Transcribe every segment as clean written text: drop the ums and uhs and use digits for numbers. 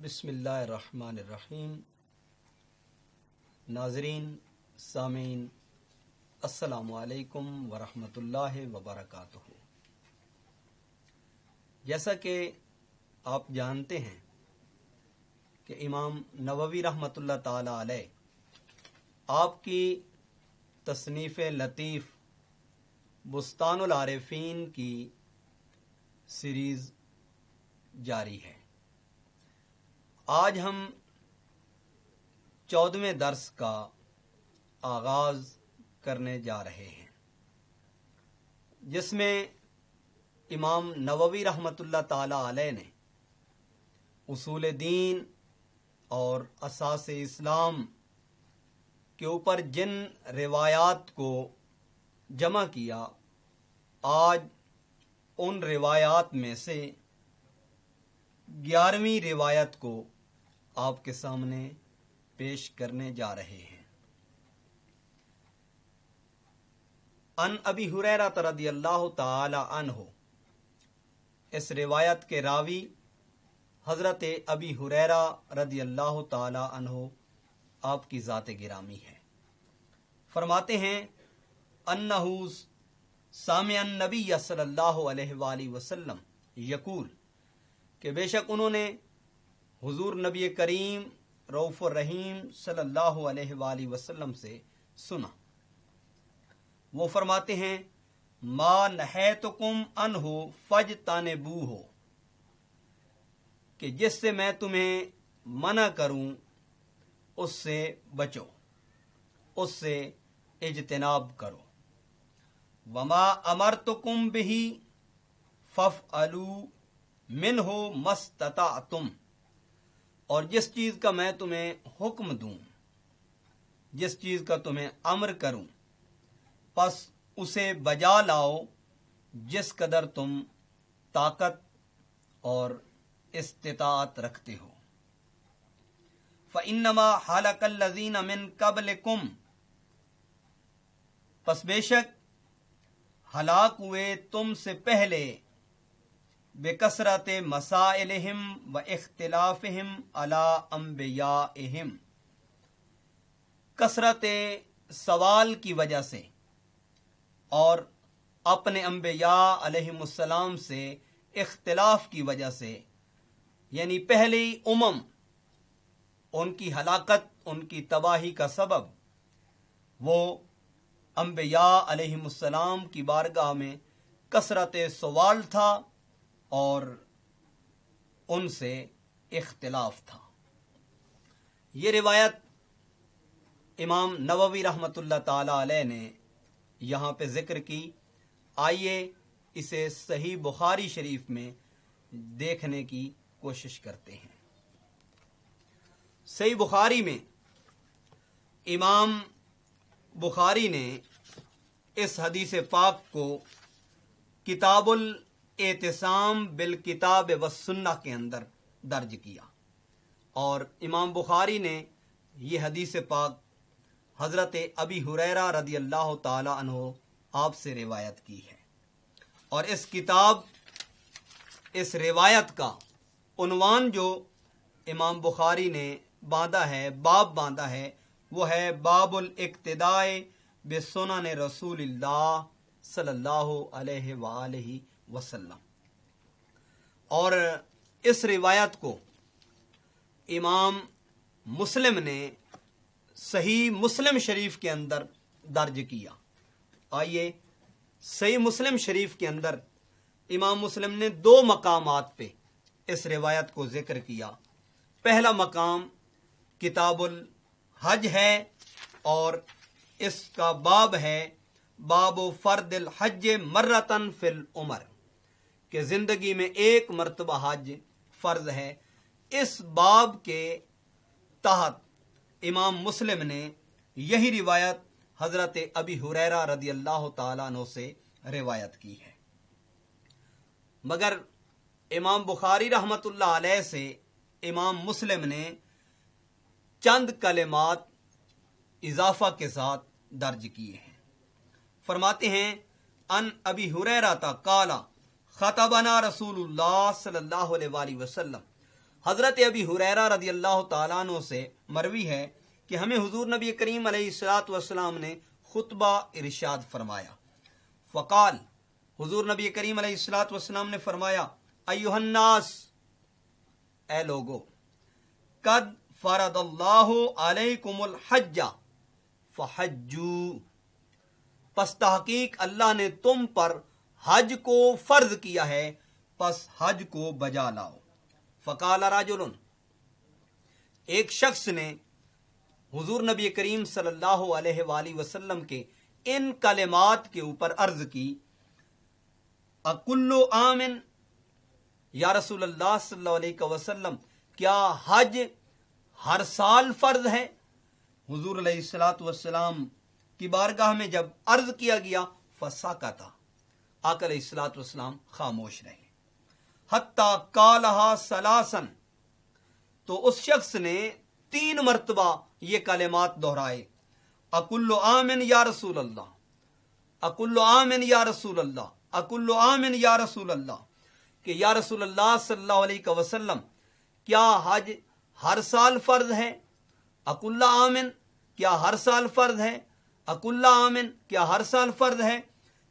بسم اللہ الرحمن الرحیم۔ ناظرین، سامعین، السلام علیکم ورحمۃ اللہ وبرکاتہ۔ جیسا کہ آپ جانتے ہیں کہ امام نووی رحمۃ اللہ تعالی علیہ آپ کی تصنیف لطیف بستان العارفین کی سیریز جاری ہے۔ آج ہم 14ویں درس کا آغاز کرنے جا رہے ہیں، جس میں امام نووی رحمۃ اللہ تعالی علیہ نے اصول دین اور اساس اسلام کے اوپر جن روایات کو جمع کیا، آج ان روایات میں سے 11ویں روایت کو آپ کے سامنے پیش کرنے جا رہے ہیں۔ ان ابی ہریرہ رضی اللہ تعالی عنہ، اس روایت کے راوی حضرت ابی ہریرہ رضی اللہ تعالی عنہ آپ کی ذات گرامی ہے۔ فرماتے ہیں انہ سامع النبی صلی اللہ علیہ وآلہ وسلم یقول، کہ بے شک انہوں نے حضور نبی کریم رؤوف الرحیم صلی اللہ علیہ وآلہ وسلم سے سنا۔ وہ فرماتے ہیں ما نہیتکم عنہ فاجتنبوہ، کہ جس سے میں تمہیں منع کروں اس سے بچو، اس سے اجتناب کرو۔ وما امرتکم بہ فافعلوا منہ مستطعتم، اور جس چیز کا میں تمہیں حکم دوں، جس چیز کا تمہیں امر کروں، پس اسے بجا لاؤ جس قدر تم طاقت اور استطاعت رکھتے ہو۔ فَإِنَّمَا حَلَكَ الَّذِينَ مِن قَبْلِكُمْ، پس بے شک ہلاک ہوئے تم سے پہلے، بکثرت مسائلہم و اختلافہم علی انبیائہم، کثرت سوال کی وجہ سے اور اپنے انبیاء علیہم السلام سے اختلاف کی وجہ سے، یعنی پہلی امم ان کی ہلاکت، ان کی تباہی کا سبب وہ انبیاء علیہم السلام کی بارگاہ میں کثرت سوال تھا اور ان سے اختلاف تھا۔ یہ روایت امام نووی رحمۃ اللہ تعالی علیہ نے یہاں پہ ذکر کی۔ آئیے اسے صحیح بخاری شریف میں دیکھنے کی کوشش کرتے ہیں۔ صحیح بخاری میں امام بخاری نے اس حدیث پاک کو کتاب الاعتصام بالکتاب والسنہ کے اندر درج کیا، اور امام بخاری نے یہ حدیث پاک حضرت ابی ہریرہ رضی اللہ تعالی عنہ آپ سے روایت کی ہے، اور اس کتاب، اس روایت کا عنوان جو امام بخاری نے باندھا ہے، باب باندھا ہے، وہ ہے باب الاقتداء بسنن رسول اللہ صلی اللہ علیہ وآلہ وسلم۔ اور اس روایت کو امام مسلم نے صحیح مسلم شریف کے اندر درج کیا۔ آئیے صحیح مسلم شریف کے اندر امام مسلم نے 2 مقامات پہ اس روایت کو ذکر کیا۔ پہلا مقام کتاب الحج ہے، اور اس کا باب ہے باب فرد الحج مرتن فی العمر، کہ زندگی میں ایک مرتبہ حج فرض ہے۔ اس باب کے تحت امام مسلم نے یہی روایت حضرت ابی ہریرہ رضی اللہ تعالیٰ عنہ سے روایت کی ہے، مگر امام بخاری رحمۃ اللہ علیہ سے امام مسلم نے چند کلمات اضافہ کے ساتھ درج کیے ہیں۔ فرماتے ہیں ان ابی ہریرہ قال خطبنا رسول اللہ صلی اللہ علیہ وآلہ وسلم، حضرت ابی ہریرہ رضی اللہ تعالیٰ عنہ سے مروی ہے کہ ہمیں حضور نبی کریم علیہ الصلوۃ والسلام نے خطبہ ارشاد فرمایا. فقال، حضور نبی کریم علیہ الصلوۃ والسلام نے فرمایا، ایھا الناس، اے لوگو، قد فرض اللہ علیکم الحج فحجوا، پس تحقیق اللہ نے تم پر حج کو فرض کیا ہے، پس حج کو بجا لاؤ. فقال رجل، ایک شخص نے حضور نبی کریم صلی اللہ علیہ وآلہ وسلم کے ان کلمات کے اوپر عرض کی، اکل آمن، یا رسول اللہ صلی اللہ علیہ وسلم، کیا حج ہر سال فرض ہے؟ حضور علیہ الصلوۃ والسلام کی بارگاہ میں جب عرض کیا گیا، فسکت، آقا علیہ الصلوۃ والسلام خاموش رہے. حتی قالہا ثلاثاً، تو اس شخص نے 3 مرتبہ یہ کلمات دہرائے، اکل آمن یا رسول اللہ، اکل آمن یا رسول اللہ، اکل آمن یا رسول اللہ، کہ یا رسول اللہ صلی اللہ علیہ وسلم، کیا حج ہر سال فرض ہے؟ اکل آمن، کیا ہر سال فرض ہے؟ اکل آمن، کیا ہر سال فرض ہے؟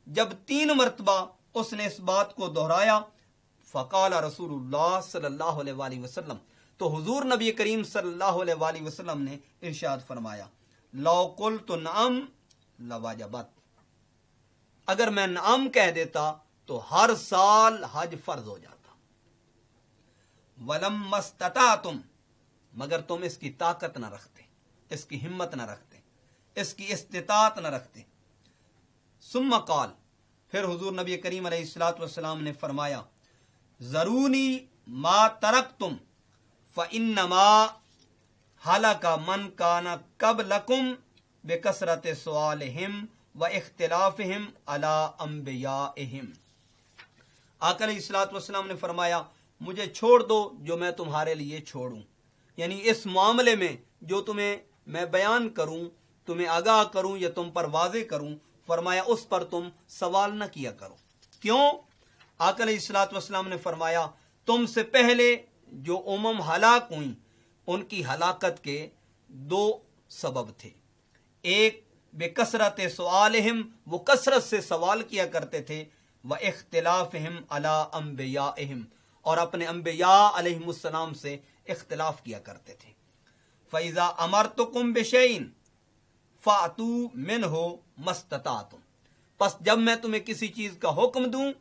جب 3 مرتبہ اس نے اس بات کو دہرایا، فقال رسول اللہ صلی اللہ علیہ وآلہ وسلم، تو حضور نبی کریم صلی اللہ علیہ وآلہ وسلم نے ارشاد فرمایا، لو قلت نعم لوجبت، اگر میں نعم کہہ دیتا تو ہر سال حج فرض ہو جاتا. ولم استطعتم، مگر تم اس کی طاقت نہ رکھتے، اس کی ہمت نہ رکھتے، اس کی استطاعت نہ رکھتے. ثم قال، پھر حضور نبی کریم علیہ الصلوۃ والسلام نے فرمایا، ذرونی ما ترکتم فانما ہلک من کان قبلکم بکثرت سؤالہم واختلافہم علی انبیائہم. آقا علیہ الصلوۃ والسلام نے فرمایا، مجھے چھوڑ دو جو میں تمہارے لیے چھوڑوں، یعنی اس معاملے میں جو تمہیں میں بیان کروں، تمہیں آگاہ کروں یا تم پر واضح کروں، فرمایا اس پر تم سوال نہ کیا کرو. کیوں؟ آقا علیہ الصلوۃ والسلام نے فرمایا، تم سے پہلے جو ہلاک ہوئیں ان کی ہلاکت کے 2 سبب تھے. ایک، بے کثرت سؤالہم، وہ کثرت سے سوال کیا کرتے تھے، واختلافہم علی انبیائہم، اور اپنے انبیاء علیہم السلام سے اختلاف کیا کرتے تھے. فَإِذَا أَمَرْتُكُمْ بِشَيْءٍ فَأْتُوا مِنْهُ مَا اسْتَطَعْتُمْ، پس جب میں تمہیں کسی چیز کا حکم دوں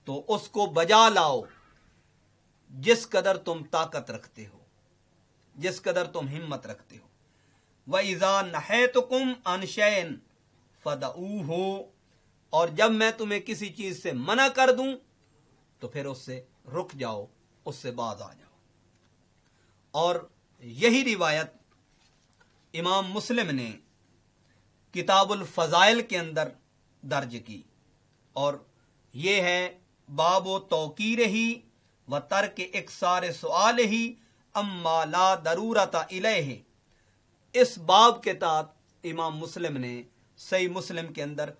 تو اس کو بجا لاؤ جس قدر تم طاقت رکھتے ہو، جس قدر تم ہمت رکھتے ہو. وَإِذَا نَهَيْتُكُمْ عَنْ شَيْءٍ فَدَعُوهُ، اور جب میں تمہیں کسی چیز سے منع کر دوں تو پھر اس سے رک جاؤ، اس سے باز آ جاؤ. اور یہی روایت امام مسلم نے کتاب الفضائل کے اندر درج کی، اور یہ ہے باب و توقیر ہی و ترک اکثار سؤال ہی اما لا ضرورت الیہ. اس باب کے تحت امام مسلم نے صحیح مسلم کے اندر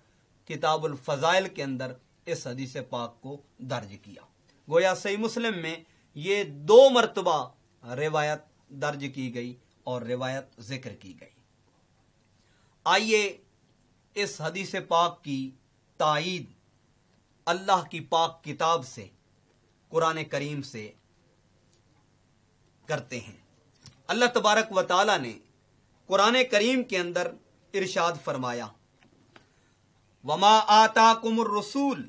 کتاب الفضائل کے اندر اس حدیث پاک کو درج کیا. گویا صحیح مسلم میں یہ 2 مرتبہ روایت درج کی گئی اور روایت ذکر کی گئی. آئیے اس حدیث پاک کی تائید اللہ کی پاک کتاب سے، قرآن کریم سے کرتے ہیں. اللہ تبارک و تعالی نے قرآن کریم کے اندر ارشاد فرمایا، وما آتاکم الرسول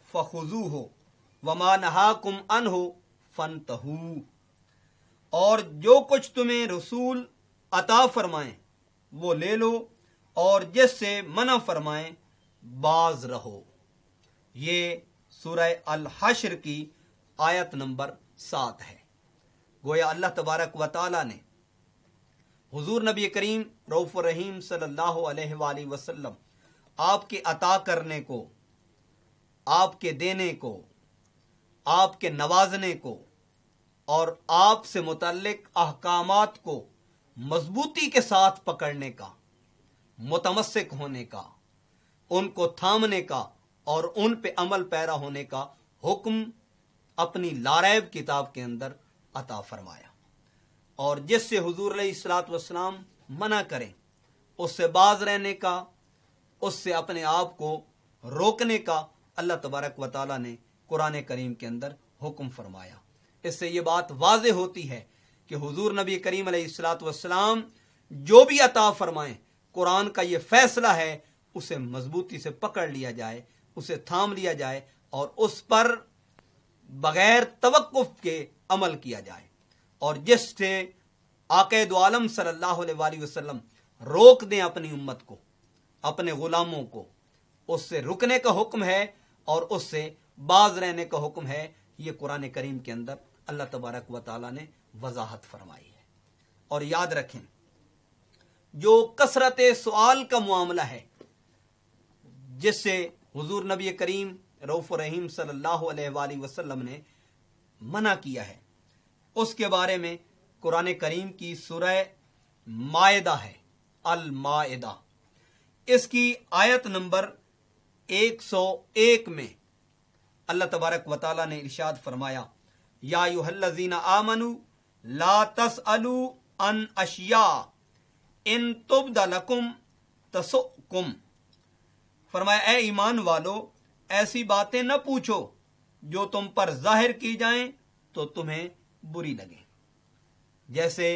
فخذوہ وما نہاکم عنہ فانتہوا، اور جو کچھ تمہیں رسول عطا فرمائیں وہ لے لو، اور جس سے منع فرمائیں باز رہو. یہ سورہ الحشر کی آیت نمبر 7 ہے. گویا اللہ تبارک و تعالی نے حضور نبی کریم رؤوف الرحیم صلی اللہ علیہ وآلہ وسلم آپ کے عطا کرنے کو، آپ کے دینے کو، آپ کے نوازنے کو اور آپ سے متعلق احکامات کو مضبوطی کے ساتھ پکڑنے کا، متمسک ہونے کا، ان کو تھامنے کا اور ان پہ عمل پیرا ہونے کا حکم اپنی لاریب کتاب کے اندر عطا فرمایا، اور جس سے حضور علیہ الصلوۃ والسلام منع کریں اس سے باز رہنے کا، اس سے اپنے آپ کو روکنے کا اللہ تبارک و تعالیٰ نے قرآن کریم کے اندر حکم فرمایا۔ اس سے یہ بات واضح ہوتی ہے کہ حضور نبی کریم علیہ الصلوۃ والسلام جو بھی عطا فرمائیں، قرآن کا یہ فیصلہ ہے اسے مضبوطی سے پکڑ لیا جائے، اسے تھام لیا جائے اور اس پر بغیر توقف کے عمل کیا جائے، اور جس سے آقا دو عالم صلی اللہ علیہ وآلہ وسلم روک دیں اپنی امت کو، اپنے غلاموں کو، اس سے رکنے کا حکم ہے اور اس سے باز رہنے کا حکم ہے۔ یہ قرآن کریم کے اندر اللہ تبارک و تعالیٰ نے وضاحت فرمائی ہے۔ اور یاد رکھیں، جو کثرت سوال کا معاملہ ہے جس سے حضور نبی کریم رؤوف الرحیم صلی اللہ علیہ وآلہ وسلم نے منع کیا ہے، اس کے بارے میں قرآن کریم کی سورہ مائدہ ہے، المائدہ، اس کی آیت نمبر 101 میں اللہ تبارک و تعالیٰ نے ارشاد فرمایا، یا ایھا الذین آمنوا لا تسألوا عن اشیاء ان تبد لکم تسؤکم، فرمایا اے ایمان والو ایسی باتیں نہ پوچھو جو تم پر ظاہر کی جائیں تو تمہیں بری لگیں۔ جیسے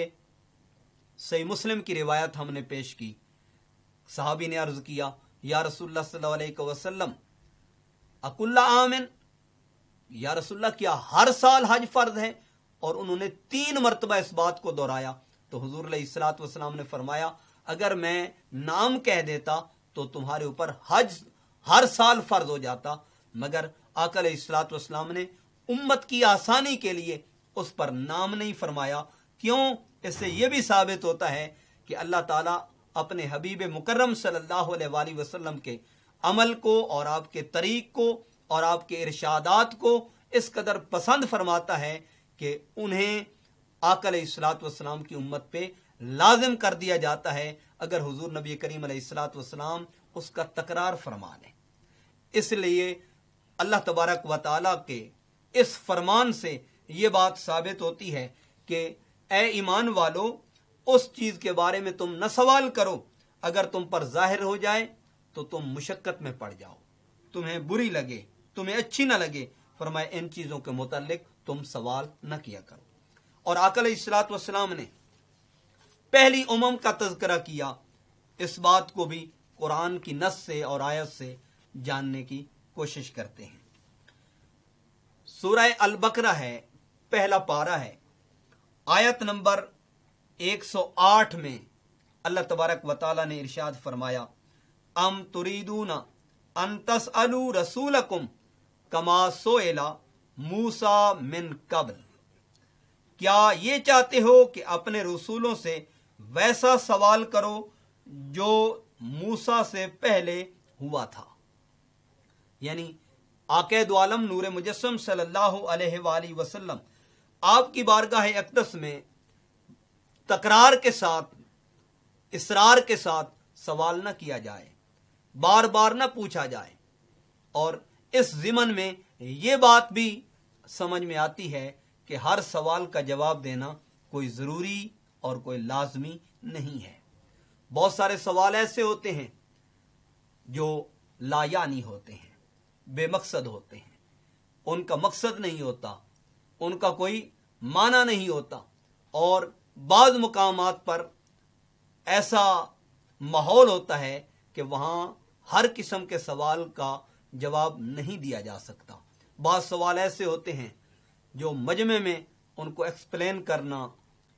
صحیح مسلم کی روایت ہم نے پیش کی، صحابی نے عرض کیا یا رسول اللہ صلی اللہ علیہ وسلم اکل عامن، یا رسول اللہ کیا ہر سال حج فرض ہے؟ اور انہوں نے 3 مرتبہ اس بات کو دہرایا، تو حضور علیہ الصلوۃ والسلام نے فرمایا اگر میں نام کہہ دیتا تو تمہارے اوپر حج ہر سال فرض ہو جاتا، مگر آقا علیہ الصلوۃ والسلام نے امت کی آسانی کے لیے اس پر نام نہیں فرمایا۔ کیوں؟ اس سے یہ بھی ثابت ہوتا ہے کہ اللہ تعالیٰ اپنے حبیب مکرم صلی اللہ علیہ وآلہ وسلم کے عمل کو اور آپ کے طریق کو اور آپ کے ارشادات کو اس قدر پسند فرماتا ہے کہ انہیں آقا علیہ الصلوۃ والسلام کی امت پہ لازم کر دیا جاتا ہے اگر حضور نبی کریم علیہ الصلوۃ والسلام اس کا تکرار فرما لیں۔ اس لیے اللہ تبارک و تعالیٰ کے اس فرمان سے یہ بات ثابت ہوتی ہے کہ اے ایمان والو اس چیز کے بارے میں تم نہ سوال کرو، اگر تم پر ظاہر ہو جائے تو تم مشقت میں پڑ جاؤ، تمہیں بری لگے، تمہیں اچھی نہ لگے، فرمایا ان چیزوں کے متعلق تم سوال نہ کیا کرو۔ اور آقا علیہ الصلوۃ والسلام نے پہلی امم کا تذکرہ کیا، اس بات کو بھی قرآن کی نص سے اور آیت سے جاننے کی کوشش کرتے ہیں۔ سورہ البقرہ ہے، پہلا پارہ ہے، آیت نمبر 108 میں اللہ تبارک و تعالیٰ نے ارشاد فرمایا، ام تریدون ان تسألوا رسولکم کما سئل موسیٰ من قبل، کیا یہ چاہتے ہو کہ اپنے رسولوں سے ویسا سوال کرو جو موسیٰ سے پہلے ہوا تھا؟ یعنی آقا دو عالم نور مجسم صلی اللہ علیہ وآلہ وسلم آپ کی بارگاہ اقدس میں تکرار کے ساتھ، اصرار کے ساتھ سوال نہ کیا جائے، بار بار نہ پوچھا جائے، اور اس ضمن میں یہ بات بھی سمجھ میں آتی ہے کہ ہر سوال کا جواب دینا کوئی ضروری اور کوئی لازمی نہیں ہے۔ بہت سارے سوال ایسے ہوتے ہیں جو لا یعنی ہوتے ہیں، بے مقصد ہوتے ہیں، ان کا مقصد نہیں ہوتا، ان کا کوئی معنی نہیں ہوتا، اور بعض مقامات پر ایسا ماحول ہوتا ہے کہ وہاں ہر قسم کے سوال کا جواب نہیں دیا جا سکتا۔ بعض سوال ایسے ہوتے ہیں جو مجمع میں ان کو ایکسپلین کرنا،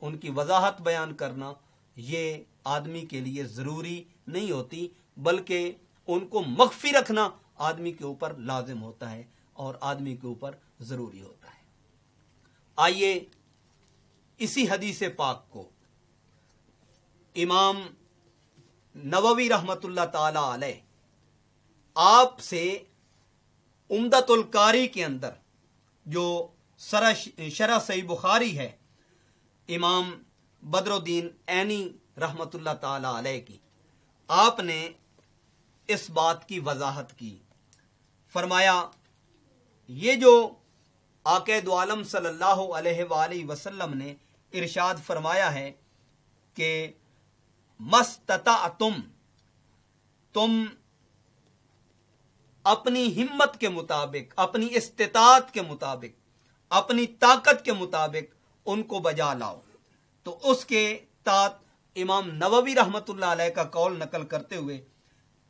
ان کی وضاحت بیان کرنا، یہ آدمی کے لیے ضروری نہیں ہوتی، بلکہ ان کو مخفی رکھنا آدمی کے اوپر لازم ہوتا ہے اور آدمی کے اوپر ضروری ہوتا ہے۔ آئیے اسی حدیث پاک کو امام نووی رحمۃ اللہ تعالی علیہ آپ سے عمدۃ القاری کے اندر جو شرح صحیح بخاری ہے، امام بدر الدین عینی رحمۃ اللہ تعالی علیہ کی، آپ نے اس بات کی وضاحت کی، فرمایا یہ جو آقا دو عالم صلی اللہ علیہ وآلہ وسلم نے ارشاد فرمایا ہے کہ مستطعتم، تم اپنی ہمت کے مطابق، اپنی استطاعت کے مطابق، اپنی طاقت کے مطابق ان کو بجا لاؤ۔ تو اس کے تحت امام نووی رحمۃ اللہ علیہ کا قول نقل کرتے ہوئے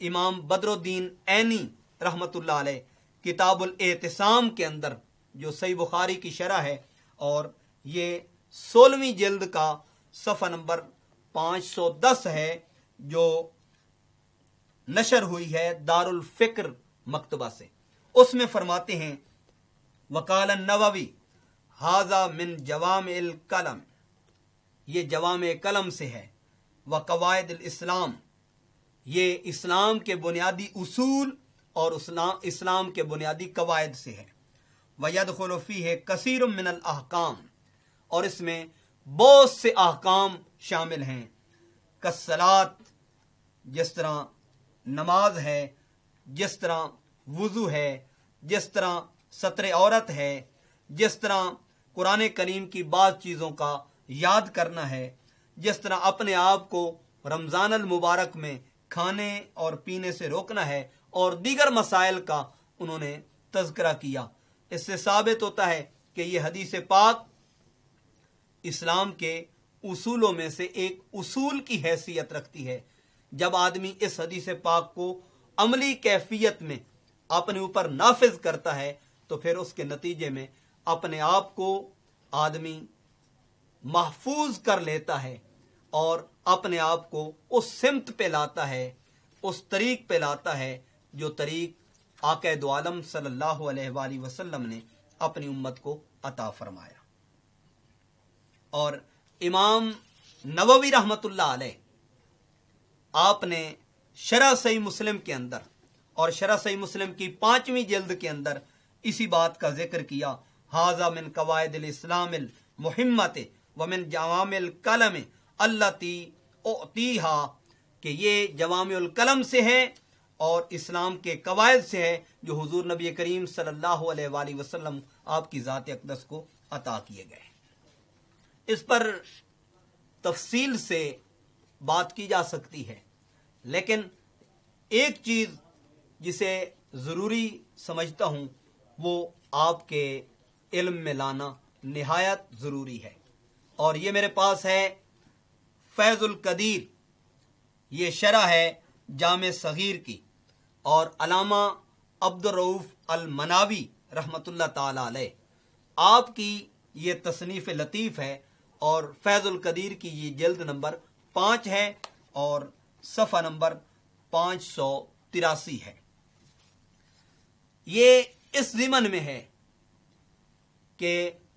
امام بدر الدین عینی رحمۃ اللہ علیہ کتاب الاعتصام کے اندر، جو صحیح بخاری کی شرح ہے، اور یہ 16ویں جلد کا صفحہ نمبر 510 ہے، جو نشر ہوئی ہے دار الفکر مکتبہ سے، اس میں فرماتے ہیں وقال النووی ھذا من جوامع الکلم، یہ جوامع کلم سے ہے، وقواعد الاسلام، یہ اسلام کے بنیادی اصول اور اسلام کے بنیادی قواعد سے ہے، وَيَدْخُلُ فِيهِ كَثِيرٌ مِّنَ الْأَحْكَامِ، اور اس میں بہت سے احکام شامل ہیں، کالصلاۃ، جس طرح نماز ہے، جس طرح وضو ہے، جس طرح ستر عورت ہے، جس طرح قرآن کریم کی بعض چیزوں کا یاد کرنا ہے، جس طرح اپنے آپ کو رمضان المبارک میں کھانے اور پینے سے روکنا ہے، اور دیگر مسائل کا انہوں نے تذکرہ کیا۔ اس سے ثابت ہوتا ہے کہ یہ حدیث پاک اسلام کے اصولوں میں سے ایک اصول کی حیثیت رکھتی ہے۔ جب آدمی اس حدیث پاک کو عملی کیفیت میں اپنے اوپر نافذ کرتا ہے تو پھر اس کے نتیجے میں اپنے آپ کو آدمی محفوظ کر لیتا ہے اور اپنے آپ کو اس سمت پہ لاتا ہے، اس طریق پہ لاتا ہے جو طریق آقا دو عالم صلی اللہ علیہ وآلہ وسلم نے اپنی امت کو عطا فرمایا۔ اور امام نووی رحمۃ اللہ علیہ، آپ نے شرح صحیح مسلم کے اندر اور شرح صحیح مسلم کی 5ویں جلد کے اندر اسی بات کا ذکر کیا، ھذا من قواعد الاسلام المہمۃ ومن جوامع الکلم التی اعطیھا، کہ یہ جوامع الکلم سے ہے اور اسلام کے قواعد سے ہے جو حضور نبی کریم صلی اللہ علیہ وآلہ وسلم آپ کی ذات اقدس کو عطا کیے گئے۔ اس پر تفصیل سے بات کی جا سکتی ہے، لیکن ایک چیز جسے ضروری سمجھتا ہوں وہ آپ کے علم میں لانا نہایت ضروری ہے، اور یہ میرے پاس ہے فیض القدیر، یہ شرح ہے جامع صغیر کی، اور علامہ عبد الرؤف المناوی رحمۃ اللہ تعالی علیہ، آپ کی یہ تصنیف لطیف ہے، اور فیض القدیر کی یہ جلد نمبر 5 ہے اور صفحہ نمبر 583 ہے۔ یہ اس ضمن میں ہے کہ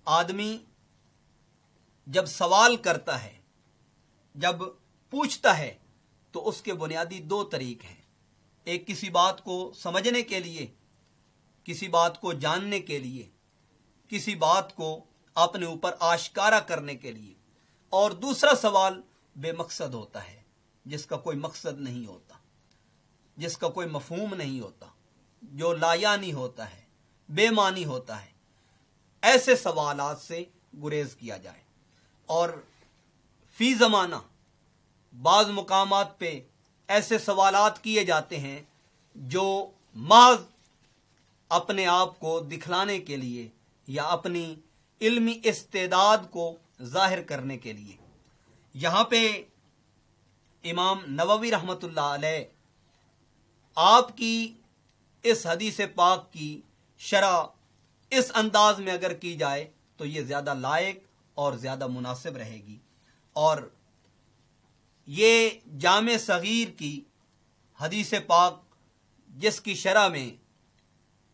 آدمی جب سوال کرتا ہے، جب پوچھتا ہے، تو اس کے بنیادی 2 طریق ہیں، ایک کسی بات کو سمجھنے کے لیے، کسی بات کو جاننے کے لیے، کسی بات کو اپنے اوپر آشکارا کرنے کے لیے، اور دوسرا سوال بے مقصد ہوتا ہے، جس کا کوئی مقصد نہیں ہوتا، جس کا کوئی مفہوم نہیں ہوتا، جو لا یعنی ہوتا ہے، بے معنی ہوتا ہے۔ ایسے سوالات سے گریز کیا جائے، اور فی زمانہ بعض مقامات پہ ایسے سوالات کیے جاتے ہیں جو محض اپنے آپ کو دکھلانے کے لیے یا اپنی علمی استعداد کو ظاہر کرنے کے لیے۔ یہاں پہ امام نووی رحمۃ اللہ علیہ آپ کی اس حدیث پاک کی شرح اس انداز میں اگر کی جائے تو یہ زیادہ لائق اور زیادہ مناسب رہے گی، اور یہ جامع صغیر کی حدیث پاک جس کی شرح میں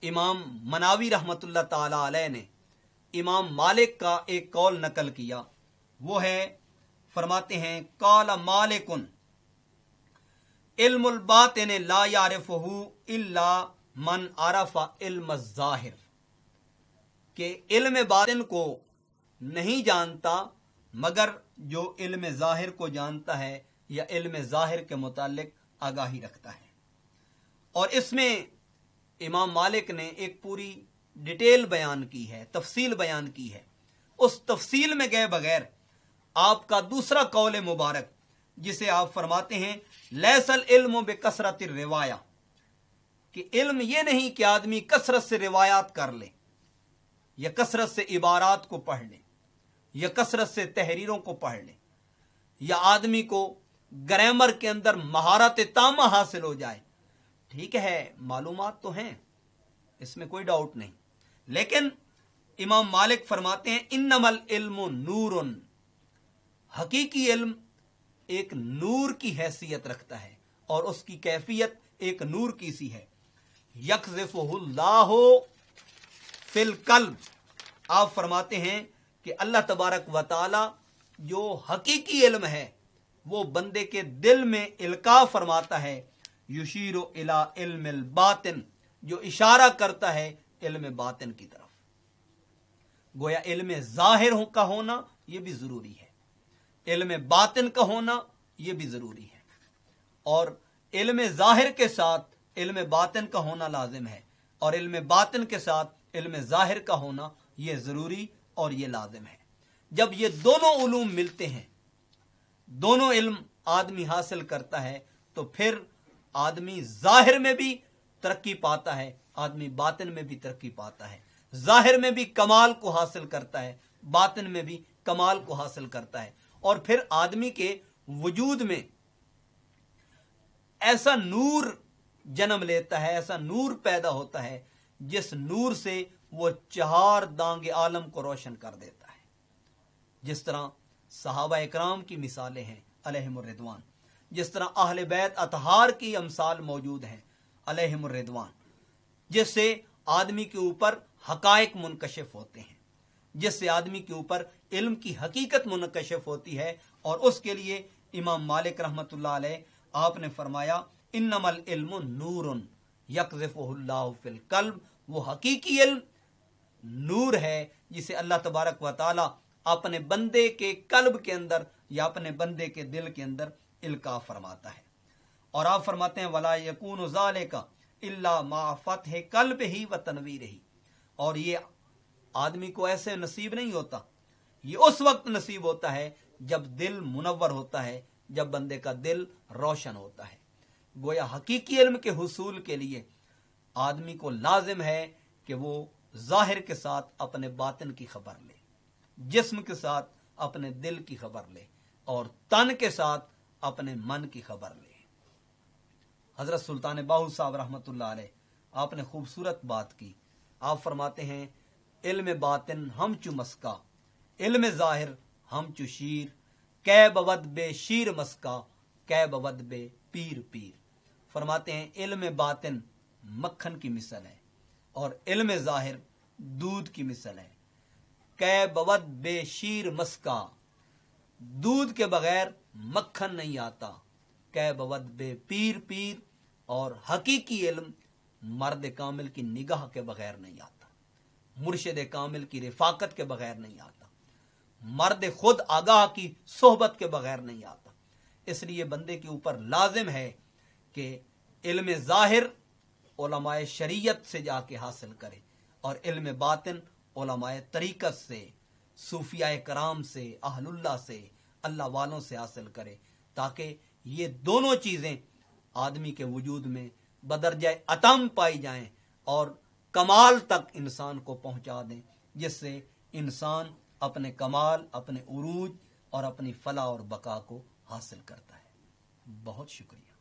امام مناوی رحمۃ اللہ تعالی علیہ نے امام مالک کا ایک قول نقل کیا، وہ ہے، فرماتے ہیں قال مالک علم الباطن لا یعرفہ الا من عرف علم الظاہر، کہ علم باطن کو نہیں جانتا مگر جو علم ظاہر کو جانتا ہے یا علم ظاہر کے متعلق آگاہی رکھتا ہے۔ اور اس میں امام مالک نے ایک پوری ڈیٹیل بیان کی ہے، تفصیل بیان کی ہے، اس تفصیل میں گئے بغیر آپ کا دوسرا قول مبارک جسے آپ فرماتے ہیں لیس العلم بکثرت الروایہ، کہ علم یہ نہیں کہ آدمی کثرت سے روایات کر لے یا کثرت سے عبارات کو پڑھ لے یا کثرت سے تحریروں کو پڑھ لے یا آدمی کو گرامر کے اندر مہارت تامہ حاصل ہو جائے. ٹھیک ہے، معلومات تو ہیں، اس میں کوئی ڈاؤٹ نہیں، لیکن امام مالک فرماتے ہیں انما العلم نور، حقیقی علم ایک نور کی حیثیت رکھتا ہے اور اس کی کیفیت ایک نور کی سی ہے. یقذفہ اللہ فی القلب، آپ فرماتے ہیں کہ اللہ تبارک و تعالی جو حقیقی علم ہے وہ بندے کے دل میں القاء فرماتا ہے. یشیر الی علم الباطن، جو اشارہ کرتا ہے علم باطن کی طرف. گویا علم ظاہر کا ہونا یہ بھی ضروری ہے، علم باطن کا ہونا یہ بھی ضروری ہے، اور علم ظاہر کے ساتھ علم باطن کا ہونا لازم ہے، اور علم باطن کے ساتھ علم ظاہر کا ہونا یہ ضروری اور یہ لازم ہے. جب یہ دونوں علوم ملتے ہیں، دونوں علم آدمی حاصل کرتا ہے، تو پھر آدمی ظاہر میں بھی ترقی پاتا ہے، آدمی باطن میں بھی ترقی پاتا ہے. ظاہر میں بھی کمال کو حاصل کرتا ہے، باطن میں بھی کمال کو حاصل کرتا ہے، اور پھر آدمی کے وجود میں ایسا نور جنم لیتا ہے، ایسا نور پیدا ہوتا ہے جس نور سے وہ چہار دانگ عالم کو روشن کر دیتا ہے. جس طرح صحابہ اکرام کی مثالیں ہیں علیہم الرضوان، جس طرح اہل بیت اطہار کی امثال موجود ہیں علیہم الرضوان، جس سے آدمی کے اوپر حقائق منکشف ہوتے ہیں، جس سے آدمی کے اوپر علم کی حقیقت منکشف ہوتی ہے. اور اس کے لیے امام مالک رحمۃ اللہ علیہ آپ نے فرمایا انما العلم نور یقذفہ اللہ فی القلب، وہ حقیقی علم نور ہے جسے اللہ تبارک و تعالی اپنے بندے کے قلب کے اندر یا اپنے بندے کے دل کے اندر القاء فرماتا ہے. اور آپ فرماتے ہیں ولا یکون ذالک الا مع فتح قلبہ و تنویرہ، اور یہ آدمی کو ایسے نصیب نہیں ہوتا، یہ اس وقت نصیب ہوتا ہے جب دل منور ہوتا ہے، جب بندے کا دل روشن ہوتا ہے. گویا حقیقی علم کے حصول کے لیے آدمی کو لازم ہے کہ وہ ظاہر کے ساتھ اپنے باطن کی خبر لے، جسم کے ساتھ اپنے دل کی خبر لے، اور تن کے ساتھ اپنے من کی خبر لے. حضرت سلطان باہو صاحب رحمۃ اللہ علیہ آپ نے خوبصورت بات کی. آپ فرماتے ہیں علم باطن ہم چو مسکا، علم ظاہر ہم چو شیر، کہ بود بے شیر مسکا، کہ بود بے پیر پیر. فرماتے ہیں علم باطن مکھن کی مثل ہے اور علم ظاہر دودھ کی مثل ہے. کہ بود بے شیر مسکا، دودھ کے بغیر مکھن نہیں آتا. کہ بود بے پیر پیر، اور حقیقی علم مرد کامل کی نگاہ کے بغیر نہیں آتا، مرشد کامل کی رفاقت کے بغیر نہیں آتا، مرد خود آگاہ کی صحبت کے بغیر نہیں آتا. اس لیے بندے کے اوپر لازم ہے کہ علم ظاہر علماء شریعت سے جا کے حاصل کرے، اور علم باطن علماء طریقت سے، صوفیاء کرام سے، اہل اللہ سے، اللہ والوں سے حاصل کرے، تاکہ یہ دونوں چیزیں آدمی کے وجود میں بدرجہ اتم پائی جائیں اور کمال تک انسان کو پہنچا دیں، جس سے انسان اپنے کمال، اپنے عروج اور اپنی فلاح اور بقا کو حاصل کرتا ہے. بہت شکریہ.